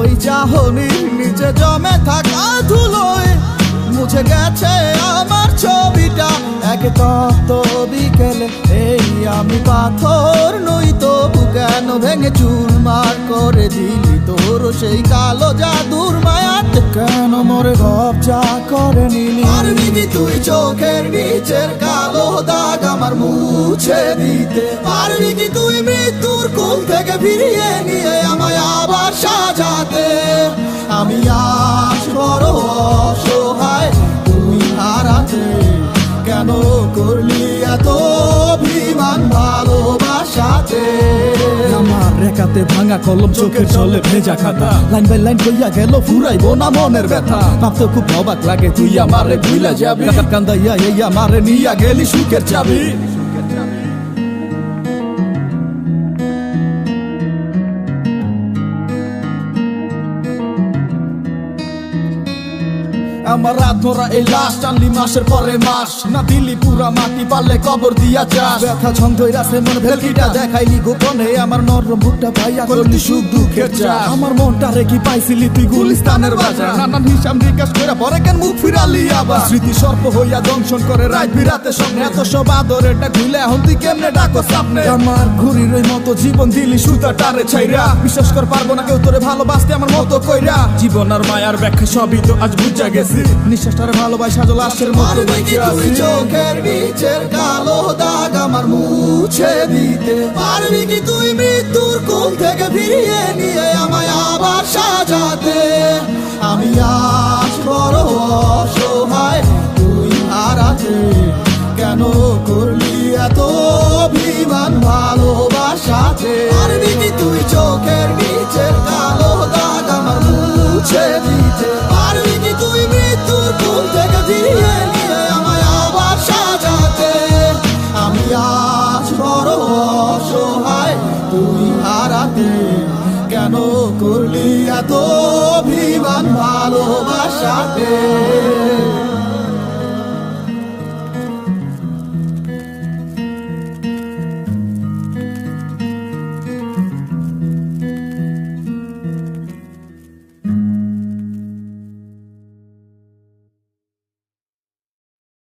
ওই চাহনির নিচে জমে থাকা ধুলোয় মুছে গেছে আমার ছবিটা। এক তপ্ত বিকেলে এই আমি পাথর নই, তবু কেন ভেঙে চুরমার করে দিলি তোর সেই কালো জাদুর মায়াতে? কেন মোরে কবজা করে নিলি? পারবি কি তুই চোখের নিচের কালো দাগ আমার মুছে দিতে? পারবি কি তুই মৃত্যুর কোল থেকে ফিরিয়ে নিয়ে আমায় আবার সাজাতে? আমি আজ বড় অসহায় তুই হারাতে, কেন করলি এত অভিমান ভালোবাসাতে? আমার রেখাতে ভাঙা কলম, চোখের জলে ভেজা খাতা, লাইন বাই লাইন কইয়া গেল ফুরাইবো না মনের ব্যথা। ভাবতে খুব অবাক লাগে তুই আমারে ভুইলা যাবি, কান্দাইয়া এই আমারে নিয়া গেলি সুখের চাবি। আমার রাত ভরা এই লাশ টানলি মাসের পরে মাস, না দিলি পুরা মাটি পারলে কবর দিয়া চাস। ব্যথা ছন্দ রাসে মন ভেলকিটা দেখাইলি গোপনে, আমার নরম বুকটা ভাইয়া করলি সুখ দুঃখের চাষ। আমার মনটা রেখি পাইছিলি তুই গুলিস্তানের বাজার, নানান হিসাব নিকাশ করে পরে কেন মুখ ফিরালি আবার? স্মৃতি সর্প হইয়া দংশন করে রাত বিরাতে স্বপ্নে, এত সব আদরেরটা ভুলে এখন তুই কেমনে ডাকো সামনে? আমার ঘুরির ওই মতো জীবন দিলি সুতা টারে ছাইরা, বিশ্বাস কর পারবো না কেউ তোরে ভালোবাসতে আমার মতো কইরা। জীবন আর মায়ার ব্যাখ্যা সবই তো আজ বুঝা গেছি, নিঃশ্বাসটারে ভালোবাসা লাশের মতো বেঁচে আছি। চোখের নিচের কালো দাগ আমার মুছে দিতে? পারবি কি তুই মৃত্যুর কোল থেকে ফিরিয়ে নিয়ে আমায় আবার সাজাতে? আমি আজ বড় অসহায় তুই হারাতে, কেন করলি এত অভিমান ভালোবাসাতে? পারবি কি তুই চোখের নিচের কালো দাগ আমার মুছে দিতে? পারবি কি তুই মৃত্যুর কোল থেকে ফিরিয়ে নিয়ে আমায় আবার সাজাতে? আমি আজ বড় অসহায় তুই হারাতে, কেন করলি এত অভিমান ভালোবাসাতে?